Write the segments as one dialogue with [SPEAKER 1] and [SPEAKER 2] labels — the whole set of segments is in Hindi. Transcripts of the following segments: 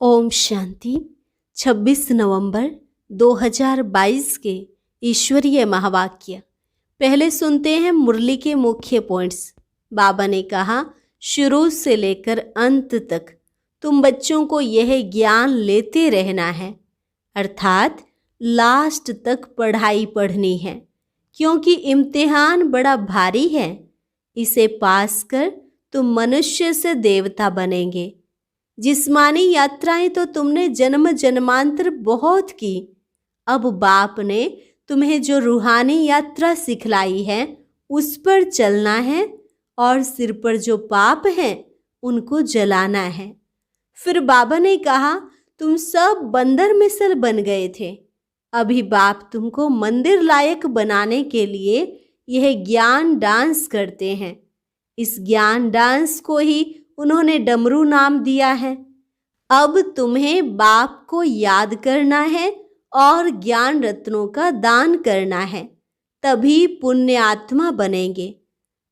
[SPEAKER 1] ओम शांति। 26 नवंबर 2022 के ईश्वरीय महावाक्य। पहले सुनते हैं मुरली के मुख्य पॉइंट्स। बाबा ने कहा, शुरू से लेकर अंत तक तुम बच्चों को यह ज्ञान लेते रहना है, अर्थात लास्ट तक पढ़ाई पढ़नी है, क्योंकि इम्तिहान बड़ा भारी है। इसे पास कर तुम मनुष्य से देवता बनेंगे। जिस्मानी यात्राएं तो तुमने जन्म जन्मांतर बहुत की। अब बाप ने तुम्हें जो रूहानी यात्रा सिखलाई है उस पर चलना है, और सिर पर जो पाप हैं उनको जलाना है। फिर बाबा ने कहा, तुम सब बंदर मिसल बन गए थे। अभी बाप तुमको मंदिर लायक बनाने के लिए यह ज्ञान डांस करते हैं। इस ज्ञान डांस को ही उन्होंने डमरू नाम दिया है। अब तुम्हें बाप को याद करना है और ज्ञान रत्नों का दान करना है, तभी पुण्य आत्मा बनेंगे।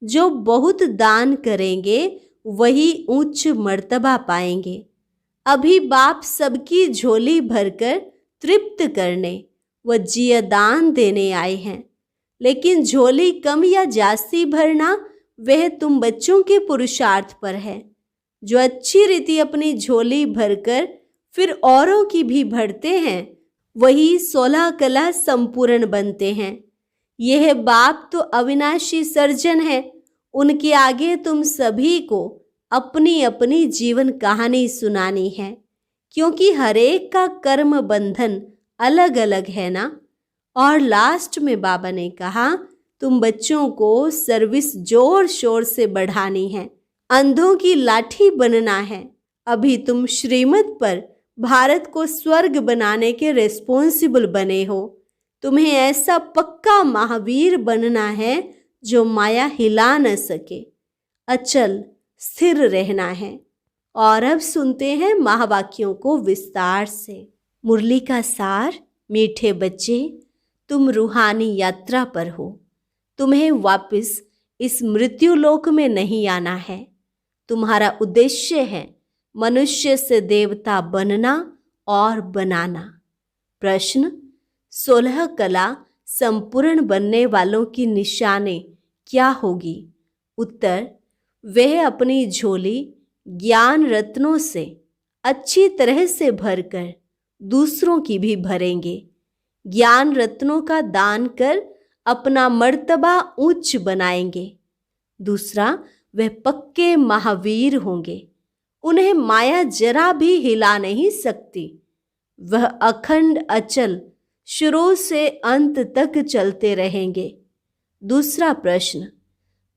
[SPEAKER 1] जो बहुत दान करेंगे वही उच्च मर्तबा पाएंगे। अभी बाप सबकी झोली भरकर तृप्त करने व जिया दान देने आए हैं, लेकिन झोली कम या जास्ती भरना वह तुम बच्चों के पुरुषार्थ पर है। जो अच्छी रीति अपनी झोली भरकर फिर औरों की भी भरते हैं, वही 16 कला संपूर्ण बनते हैं। यह बाप तो अविनाशी सर्जन है। उनके आगे तुम सभी को अपनी अपनी जीवन कहानी सुनानी है, क्योंकि हरेक का कर्म बंधन अलग अलग है ना। और लास्ट में बाबा ने कहा, तुम बच्चों को सर्विस जोर शोर से बढ़ानी है, अंधों की लाठी बनना है। अभी तुम श्रीमत पर भारत को स्वर्ग बनाने के रिस्पॉन्सिबल बने हो। तुम्हें ऐसा पक्का महावीर बनना है जो माया हिला न सके, अचल स्थिर रहना है। और अब सुनते हैं महावाक्यों को विस्तार से। मुरली का सार। मीठे बच्चे, तुम रूहानी यात्रा पर हो। तुम्हें वापस इस मृत्यु लोक में नहीं आना है। तुम्हारा उद्देश्य है मनुष्य से देवता बनना और बनाना। प्रश्न, 16 कला संपूर्ण बनने वालों की निशानी क्या होगी? उत्तर, वह अपनी झोली ज्ञान रत्नों से अच्छी तरह से भरकर दूसरों की भी भरेंगे। ज्ञान रत्नों का दान कर अपना मर्तबा उच्च बनाएंगे। दूसरा, वह पक्के महावीर होंगे। उन्हें माया जरा भी हिला नहीं सकती। वह अखंड अचल शुरू से अंत तक चलते रहेंगे। दूसरा प्रश्न,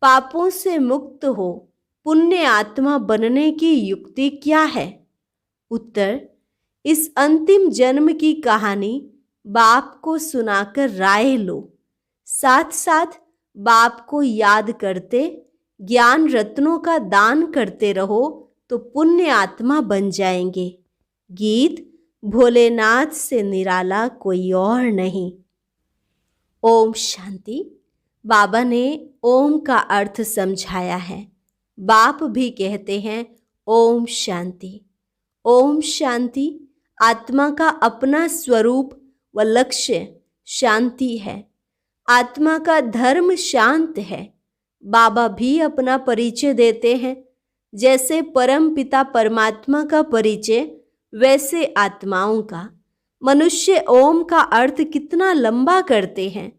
[SPEAKER 1] पापों से मुक्त हो पुण्य आत्मा बनने की युक्ति क्या है? उत्तर, इस अंतिम जन्म की कहानी बाप को सुनाकर राय लो। साथ साथ बाप को याद करते ज्ञान रत्नों का दान करते रहो तो पुण्य आत्मा बन जाएंगे। गीत, भोलेनाथ से निराला कोई और नहीं। ओम शांति। बाबा ने ओम का अर्थ समझाया है। बाप भी कहते हैं ओम शांति। ओम शांति आत्मा का अपना स्वरूप व लक्ष्य शांति है। आत्मा का धर्म शांत है। बाबा भी अपना परिचय देते हैं। जैसे परम पिता परमात्मा का परिचय, वैसे आत्माओं का। मनुष्य ओम का अर्थ कितना लंबा करते हैं।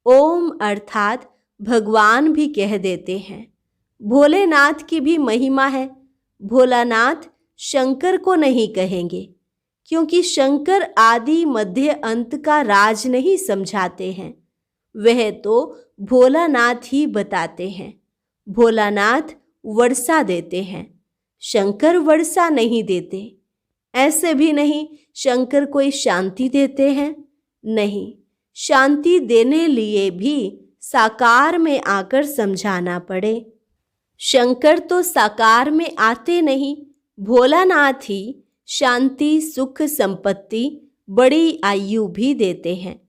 [SPEAKER 1] ओम अर्थात भगवान भी कह देते हैं। भोलेनाथ की भी महिमा है। भोलानाथ शंकर को नहीं कहेंगे, क्योंकि शंकर आदि मध्य अंत का राज नहीं समझाते हैं। वह तो भोलानाथ ही बताते हैं। भोलानाथ वर्षा देते हैं, शंकर वर्षा नहीं देते। ऐसे भी नहीं शंकर कोई शांति देते हैं, नहीं। शांति देने लिए भी साकार में आकर समझाना पड़े। शंकर तो साकार में आते नहीं। भोलानाथ ही शांति, सुख, संपत्ति, बड़ी आयु भी देते हैं।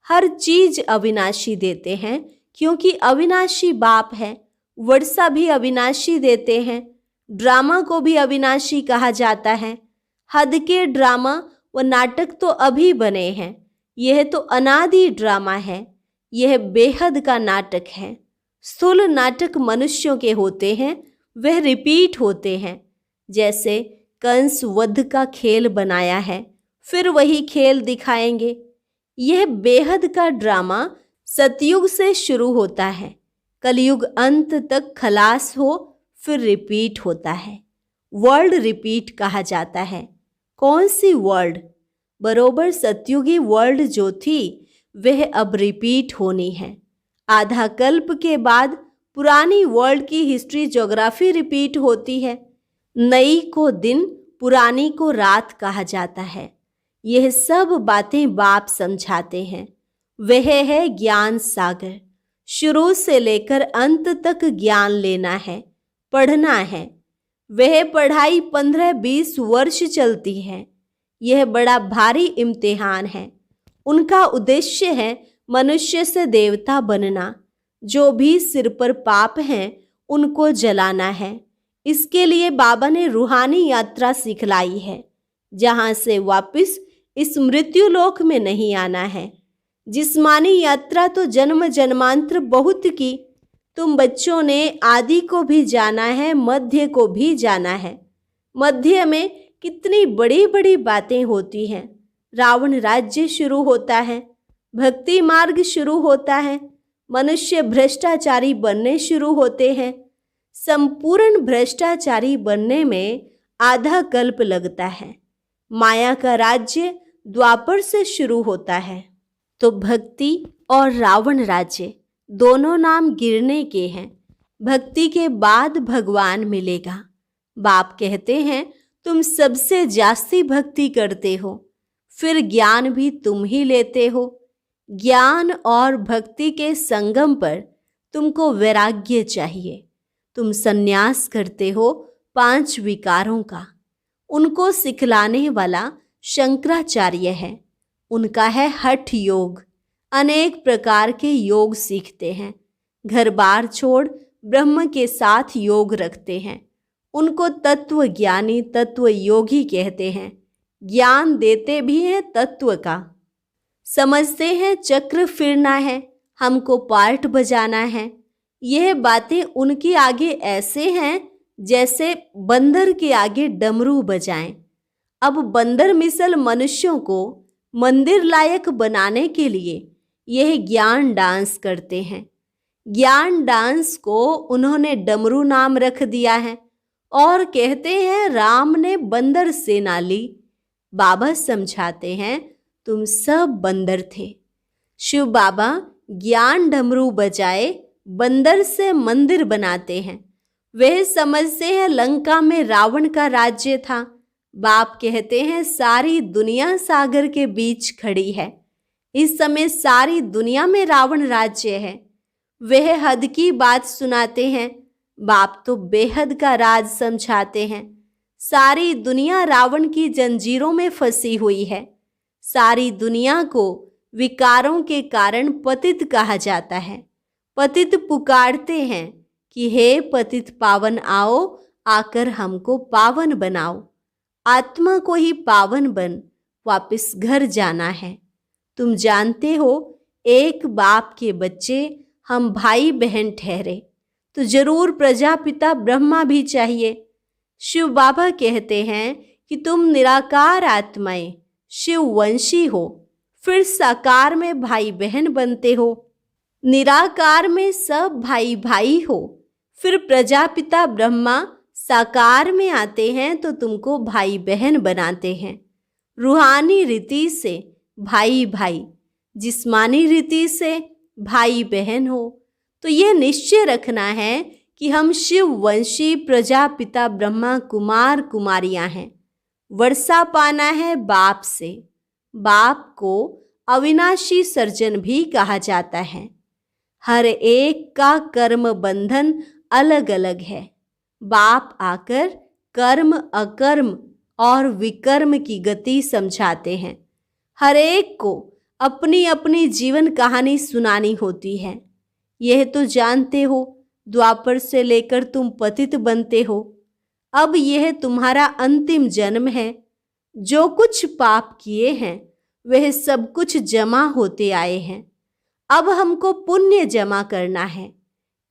[SPEAKER 1] हर चीज अविनाशी देते हैं, क्योंकि अविनाशी बाप है। वर्षा भी अविनाशी देते हैं। ड्रामा को भी अविनाशी कहा जाता है। हद के ड्रामा व नाटक तो अभी बने हैं, यह तो अनादि ड्रामा है, यह बेहद का नाटक है। स्थूल नाटक मनुष्यों के होते हैं, वह रिपीट होते हैं। जैसे कंस वध का खेल बनाया है, फिर वही खेल दिखाएंगे। यह बेहद का ड्रामा सतयुग से शुरू होता है, कलयुग अंत तक खलास हो, फिर रिपीट होता है। वर्ल्ड रिपीट कहा जाता है। कौन सी वर्ल्ड? बरोबर सतयुगी वर्ल्ड जो थी वह अब रिपीट होनी है। आधा कल्प के बाद पुरानी वर्ल्ड की हिस्ट्री ज्योग्राफी रिपीट होती है। नई को दिन, पुरानी को रात कहा जाता है। यह सब बातें बाप समझाते हैं। वह है ज्ञान सागर। शुरू से लेकर अंत तक ज्ञान लेना है, पढ़ना है। वह पढ़ाई 15-20 वर्ष चलती है। यह बड़ा भारी इम्तिहान है। उनका उद्देश्य है मनुष्य से देवता बनना। जो भी सिर पर पाप हैं उनको जलाना है। इसके लिए बाबा ने रूहानी यात्रा सिखलाई है, जहाँ से वापस इस मृत्यु लोक में नहीं आना है। जिस्मानी यात्रा तो जन्म जन्मांतर बहुत की। तुम बच्चों ने आदि को भी जाना है, मध्य को भी जाना है। मध्य में कितनी बड़ी बड़ी बातें होती हैं। रावण राज्य शुरू होता है, भक्ति मार्ग शुरू होता है, मनुष्य भ्रष्टाचारी बनने शुरू होते हैं। संपूर्ण भ्रष्टाचारी बनने में आधा कल्प लगता है। माया का राज्य द्वापर से शुरू होता है। तो भक्ति और रावण राज्य दोनों नाम गिरने के हैं। भक्ति के बाद भगवान मिलेगा। बाप कहते हैं तुम सबसे जास्ती भक्ति करते हो, फिर ज्ञान भी तुम ही लेते हो। ज्ञान और भक्ति के संगम पर तुमको वैराग्य चाहिए। तुम सन्यास करते हो 5 विकारों का। उनको सिखलाने वाला शंकराचार्य है। उनका है हठ योग। अनेक प्रकार के योग सीखते हैं। घर बार छोड़ ब्रह्म के साथ योग रखते हैं। उनको तत्व ज्ञानी, तत्व योगी कहते हैं। ज्ञान देते भी हैं तत्व का। समझते हैं चक्र फिरना है, हमको पार्ट बजाना है। यह बातें उनके आगे ऐसे हैं जैसे बंदर के आगे डमरू बजाएं। अब बंदर मिसल मनुष्यों को मंदिर लायक बनाने के लिए यह ज्ञान डांस करते हैं। ज्ञान डांस को उन्होंने डमरू नाम रख दिया है और कहते हैं राम ने बंदर सेना ली। बाबा समझाते हैं तुम सब बंदर थे। शिव बाबा ज्ञान डमरू बजाए बंदर से मंदिर बनाते हैं। वह समझते हैं लंका में रावण का राज्य था। बाप कहते हैं सारी दुनिया सागर के बीच खड़ी है। इस समय सारी दुनिया में रावण राज्य है। वह हद की बात सुनाते हैं। बाप तो बेहद का राज समझाते हैं। सारी दुनिया रावण की जंजीरों में फंसी हुई है। सारी दुनिया को विकारों के कारण पतित कहा जाता है। पतित पुकारते हैं कि हे पतित पावन आओ, आकर हमको पावन बनाओ। आत्मा को ही पावन बन वापस घर जाना है। तुम जानते हो एक बाप के बच्चे हम भाई बहन ठहरे तो जरूर प्रजापिता ब्रह्मा भी चाहिए। शिव बाबा कहते हैं कि तुम निराकार आत्माएं शिववंशी हो, फिर साकार में भाई बहन बनते हो। निराकार में सब भाई भाई हो, फिर प्रजापिता ब्रह्मा साकार में आते हैं तो तुमको भाई बहन बनाते हैं। रूहानी रीति से भाई भाई, जिस्मानी रीति से भाई बहन हो। तो ये निश्चय रखना है कि हम शिववंशी प्रजापिता ब्रह्मा कुमार कुमारियां हैं। वर्षा पाना है बाप से। बाप को अविनाशी सर्जन भी कहा जाता है। हर एक का कर्म बंधन अलग अलग है। बाप आकर कर्म, अकर्म और विकर्म की गति समझाते हैं। हर एक को अपनी अपनी जीवन कहानी सुनानी होती है। यह तो जानते हो द्वापर से लेकर तुम पतित बनते हो। अब यह तुम्हारा अंतिम जन्म है। जो कुछ पाप किए हैं वह सब कुछ जमा होते आए हैं। अब हमको पुण्य जमा करना है।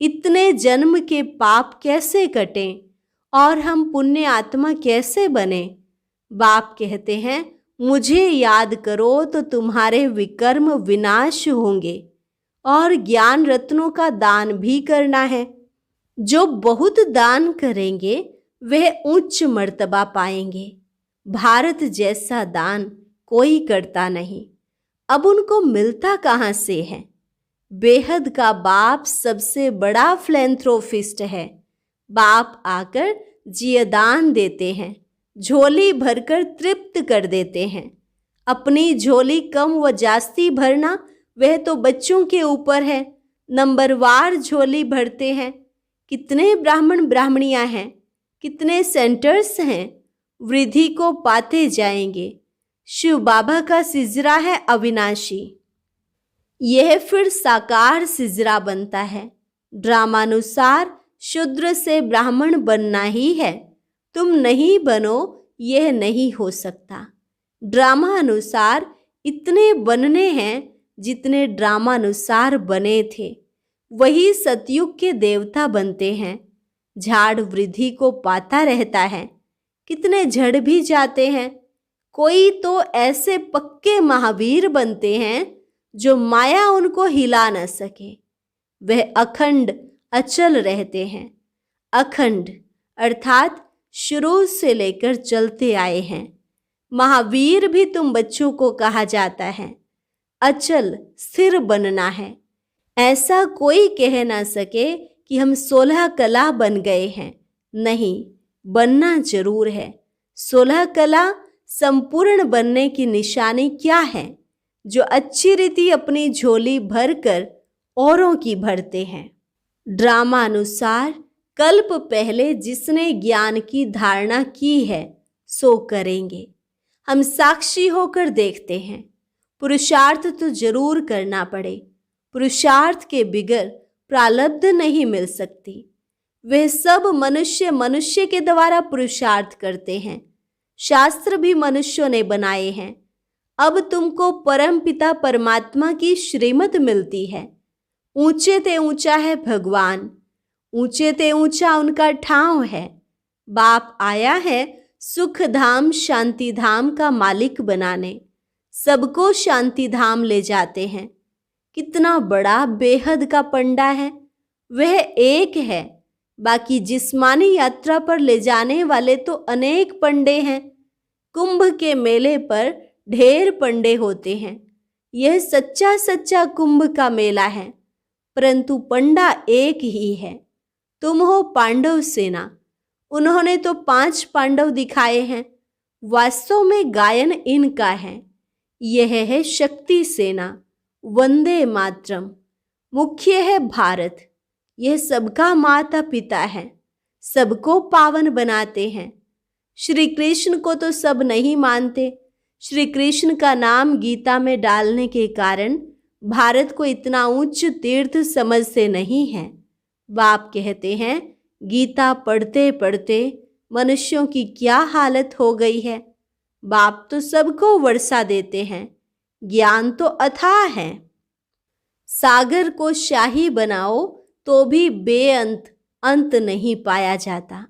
[SPEAKER 1] इतने जन्म के पाप कैसे कटें और हम पुण्य आत्मा कैसे बने? बाप कहते हैं, मुझे याद करो तो तुम्हारे विकर्म विनाश होंगे। और ज्ञान रत्नों का दान भी करना है। जो बहुत दान करेंगे वह उच्च मर्तबा पाएंगे। भारत जैसा दान कोई करता नहीं। अब उनको मिलता कहाँ से है? बेहद का बाप सबसे बड़ा फिलैंथ्रोपिस्ट है। बाप आकर जियदान देते हैं, झोली भरकर तृप्त कर देते हैं। अपनी झोली कम व जास्ती भरना वह तो बच्चों के ऊपर है। नंबरवार झोली भरते हैं। कितने ब्राह्मण ब्राह्मणियां हैं, कितने सेंटर्स हैं, वृद्धि को पाते जाएंगे। शिव बाबा का सिजरा है अविनाशी। यह फिर साकार सिजरा बनता है। ड्रामानुसार शूद्र से ब्राह्मण बनना ही है। तुम नहीं बनो, यह नहीं हो सकता। ड्रामा अनुसार इतने बनने हैं जितने ड्रामानुसार बने थे। वही सतयुग के देवता बनते हैं। झाड़ वृद्धि को पाता रहता है। कितने झड़ भी जाते हैं। कोई तो ऐसे पक्के महावीर बनते हैं जो माया उनको हिला न सके। वह अखंड अचल रहते हैं। अखंड अर्थात शुरू से लेकर चलते आए हैं। महावीर भी तुम बच्चों को कहा जाता है। अचल स्थिर बनना है। ऐसा कोई कह ना सके कि हम 16 कला बन गए हैं। नहीं, बनना जरूर है। 16 कला संपूर्ण बनने की निशानी क्या है? जो अच्छी रीति अपनी झोली भरकर औरों की भरते हैं। ड्रामा अनुसार कल्प पहले जिसने ज्ञान की धारणा की है सो करेंगे। हम साक्षी होकर देखते हैं। पुरुषार्थ तो जरूर करना पड़े। पुरुषार्थ के बिगर प्रारब्ध नहीं मिल सकती। वह सब मनुष्य मनुष्य के द्वारा पुरुषार्थ करते हैं। शास्त्र भी मनुष्यों ने बनाए हैं। अब तुमको परम पिता परमात्मा की श्रीमत मिलती है। ऊंचे ते ऊंचा है भगवान, ऊंचे ते ऊंचा उनका ठाव है। बाप आया है सुख धाम शांति धाम का मालिक बनाने। सबको शांति धाम ले जाते हैं। कितना बड़ा बेहद का पंडा है। वह एक है। बाकी जिस्मानी यात्रा पर ले जाने वाले तो अनेक पंडे हैं। कुंभ के मेले पर ढेर पंडे होते हैं। यह सच्चा सच्चा कुंभ का मेला है, परंतु पंडा एक ही है। तुम हो पांडव सेना। उन्होंने तो 5 पांडव दिखाए हैं। वास्तव में गायन इनका है। यह है शक्ति सेना। वंदे मातरम। मुख्य है भारत। यह सबका माता पिता है। सबको पावन बनाते हैं। श्री कृष्ण को तो सब नहीं मानते। श्री कृष्ण का नाम गीता में डालने के कारण भारत को इतना उच्च तीर्थ समझते नहीं है। बाप कहते हैं, गीता पढ़ते पढ़ते मनुष्यों की क्या हालत हो गई है। बाप तो सबको वर्षा देते हैं। ज्ञान तो अथाह है। सागर को शाही बनाओ तो भी बेअंत अंत नहीं पाया जाता।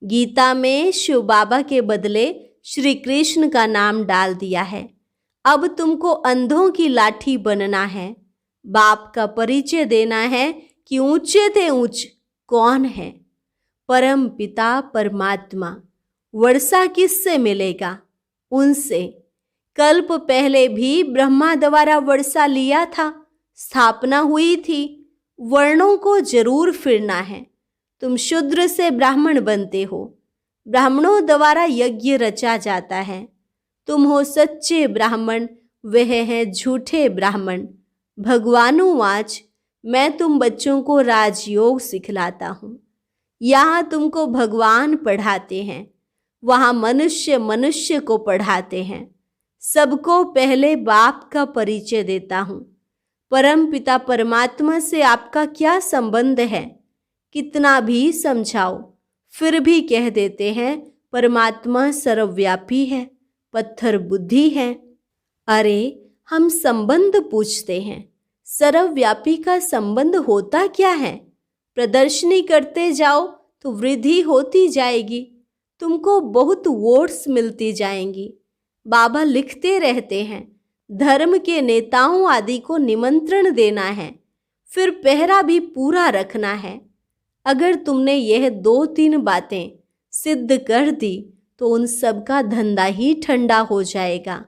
[SPEAKER 1] गीता में शिव बाबा के बदले श्री कृष्ण का नाम डाल दिया है। अब तुमको अंधों की लाठी बनना है। बाप का परिचय देना है कि ऊंचे ते ऊंच कौन है। परम पिता परमात्मा। वर्षा किससे मिलेगा? उनसे। कल्प पहले भी ब्रह्मा द्वारा वर्षा लिया था। स्थापना हुई थी। वर्णों को जरूर फिरना है। तुम शूद्र से ब्राह्मण बनते हो। ब्राह्मणों द्वारा यज्ञ रचा जाता है। तुम हो सच्चे ब्राह्मण, वह है झूठे ब्राह्मण। भगवानुवाच, मैं तुम बच्चों को राजयोग सिखलाता हूँ। यहाँ तुमको भगवान पढ़ाते हैं, वहाँ मनुष्य मनुष्य को पढ़ाते हैं। सबको पहले बाप का परिचय देता हूँ। परम पिता परमात्मा से आपका क्या संबंध है? कितना भी समझाओ फिर भी कह देते हैं परमात्मा सर्वव्यापी है, पत्थर बुद्धि हैं। अरे हम संबंध पूछते हैं, सर्वव्यापी का संबंध होता क्या है? प्रदर्शनी करते जाओ तो वृद्धि होती जाएगी, तुमको बहुत वोट्स मिलती जाएंगी। बाबा लिखते रहते हैं, धर्म के नेताओं आदि को निमंत्रण देना है, फिर पहरा भी पूरा रखना है। अगर तुमने यह 2-3 बातें सिद्ध कर दी तो उन सब का धंधा ही ठंडा हो जाएगा।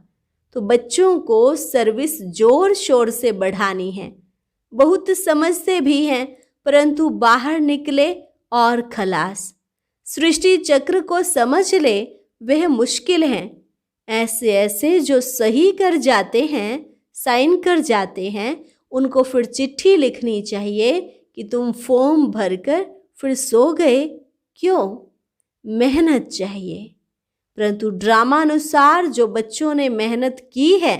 [SPEAKER 1] तो बच्चों को सर्विस जोर शोर से बढ़ानी है। बहुत समझते भी हैं, परंतु बाहर निकले और खलास। सृष्टि चक्र को समझ ले वह मुश्किल है। ऐसे ऐसे जो सही कर जाते हैं, साइन कर जाते हैं, उनको फिर चिट्ठी लिखनी चाहिए कि तुम फॉर्म भरकर फिर सो गए। क्यों? मेहनत चाहिए। परंतु ड्रामा अनुसार जो बच्चों ने मेहनत की है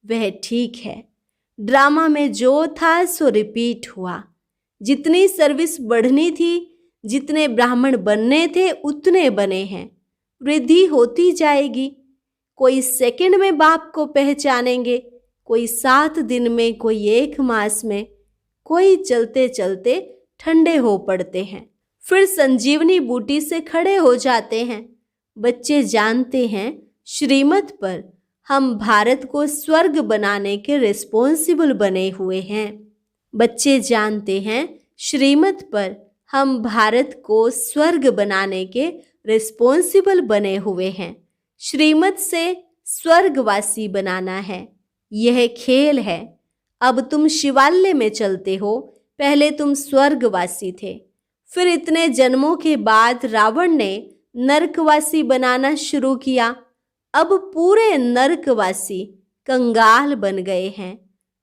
[SPEAKER 1] वह ठीक है। ड्रामा में जो था सो रिपीट हुआ। जितनी सर्विस बढ़नी थी, जितने ब्राह्मण बनने थे, उतने बने हैं। वृद्धि होती जाएगी। कोई सेकंड में बाप को पहचानेंगे, कोई 7 दिन में, कोई 1 मास में, कोई चलते चलते ठंडे हो पड़ते हैं, फिर संजीवनी बूटी से खड़े हो जाते हैं। बच्चे जानते हैं श्रीमत पर हम भारत को स्वर्ग बनाने के रिस्पॉन्सिबल बने हुए हैं। बच्चे जानते हैं श्रीमत पर हम भारत को स्वर्ग बनाने के रिस्पॉन्सिबल बने हुए हैं। श्रीमत से स्वर्गवासी बनाना है, यह खेल है। अब तुम शिवालय में चलते हो, पहले तुम स्वर्गवासी थे, फिर इतने जन्मों के बाद रावण ने नरकवासी बनाना शुरू किया। अब पूरे नरकवासी कंगाल बन गए हैं।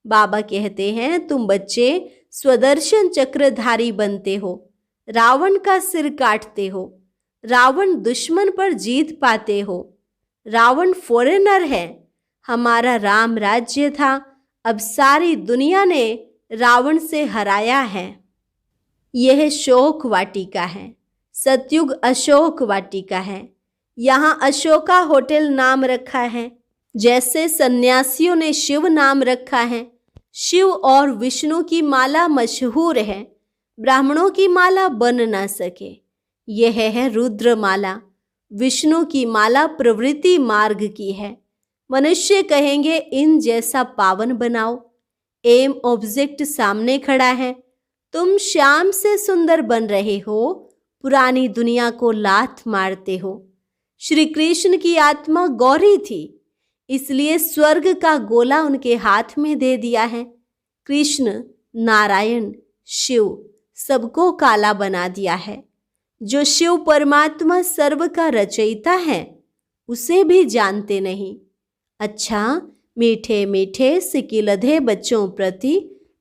[SPEAKER 1] बाबा कहते हैं तुम बच्चे स्वदर्शन चक्रधारी बनते हो, रावण का सिर काटते हो, रावण दुश्मन पर जीत पाते हो। रावण फॉरेनर है, हमारा राम राज्य था, अब सारी दुनिया ने रावण से हराया है। यह शोक वाटिका है, सतयुग अशोक वाटिका है। यहाँ अशोका होटल नाम रखा है, जैसे सन्यासियों ने शिव नाम रखा है। शिव और विष्णु की माला मशहूर है, ब्राह्मणों की माला बन ना सके। यह है रुद्र माला। विष्णु की माला प्रवृत्ति मार्ग की है। मनुष्य कहेंगे इन जैसा पावन बनाओ। एम ऑब्जेक्ट सामने खड़ा है, तुम श्याम से सुंदर बन रहे हो, पुरानी दुनिया को लात मारते हो। श्री कृष्ण की आत्मा गौरी थी, इसलिए स्वर्ग का गोला उनके हाथ में दे दिया है। कृष्ण, नारायण, शिव सबको काला बना दिया है। जो शिव परमात्मा सर्व का रचयिता है उसे भी जानते नहीं। अच्छा, मीठे मीठे सिकिलधे बच्चों प्रति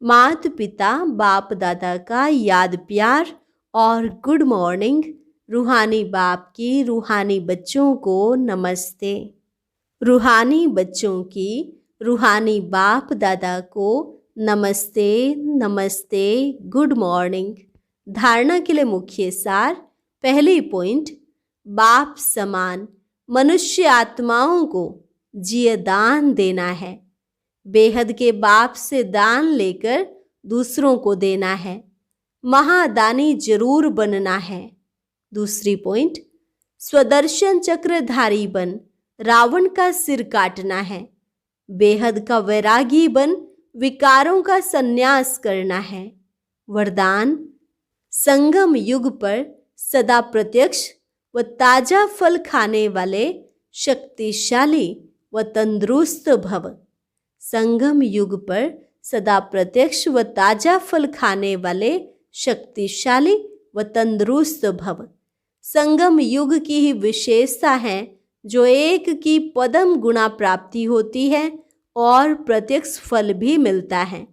[SPEAKER 1] माता पिता बाप दादा का याद प्यार और गुड मॉर्निंग। रूहानी बाप की रूहानी बच्चों को नमस्ते। रूहानी बच्चों की रूहानी बाप दादा को नमस्ते नमस्ते, गुड मॉर्निंग। धारणा के लिए मुख्य सार। पहली पॉइंट, बाप समान मनुष्य आत्माओं को जिय दान देना है। बेहद के बाप से दान लेकर दूसरों को देना है। महादानी जरूर बनना है। दूसरी पॉइंट, स्वदर्शन चक्रधारी बन रावण का सिर काटना है। बेहद का वैरागी बन विकारों का संन्यास करना है। वरदान, संगम युग पर सदा प्रत्यक्ष व ताजा फल खाने वाले शक्तिशाली व तंदुरुस्त भव। संगम युग पर सदा प्रत्यक्ष व ताजा फल खाने वाले शक्तिशाली व तंदुरुस्त भव। संगम युग की ही विशेषता है जो एक की पदम गुणा प्राप्ति होती है और प्रत्यक्ष फल भी मिलता है।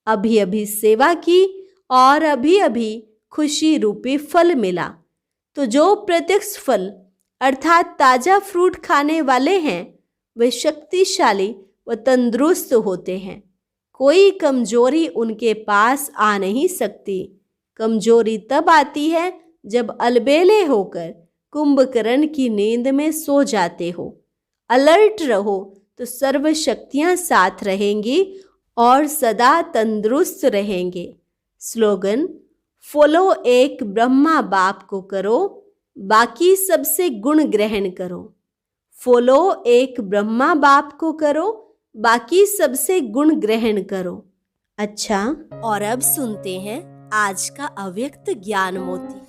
[SPEAKER 1] अभी अभी सेवा की और अभी अभी खुशी रूपी फल मिला। तो जो प्रत्यक्ष फल अर्थात ताजा फ्रूट खाने वाले हैं वे शक्तिशाली व तंदुरुस्त होते हैं। कोई कमजोरी उनके पास आ नहीं सकती। कमजोरी तब आती है जब अलबेले होकर कुंभकर्ण की नींद में सो जाते हो। अलर्ट रहो तो सर्व शक्तियां साथ रहेंगी और सदा तंदुरुस्त रहेंगे। स्लोगन, फॉलो एक ब्रह्मा बाप को करो, बाकी सबसे गुण ग्रहण करो। फॉलो एक ब्रह्मा बाप को करो, बाकी सबसे गुण ग्रहण करो। अच्छा, और अब सुनते हैं आज का अव्यक्त ज्ञान मोती।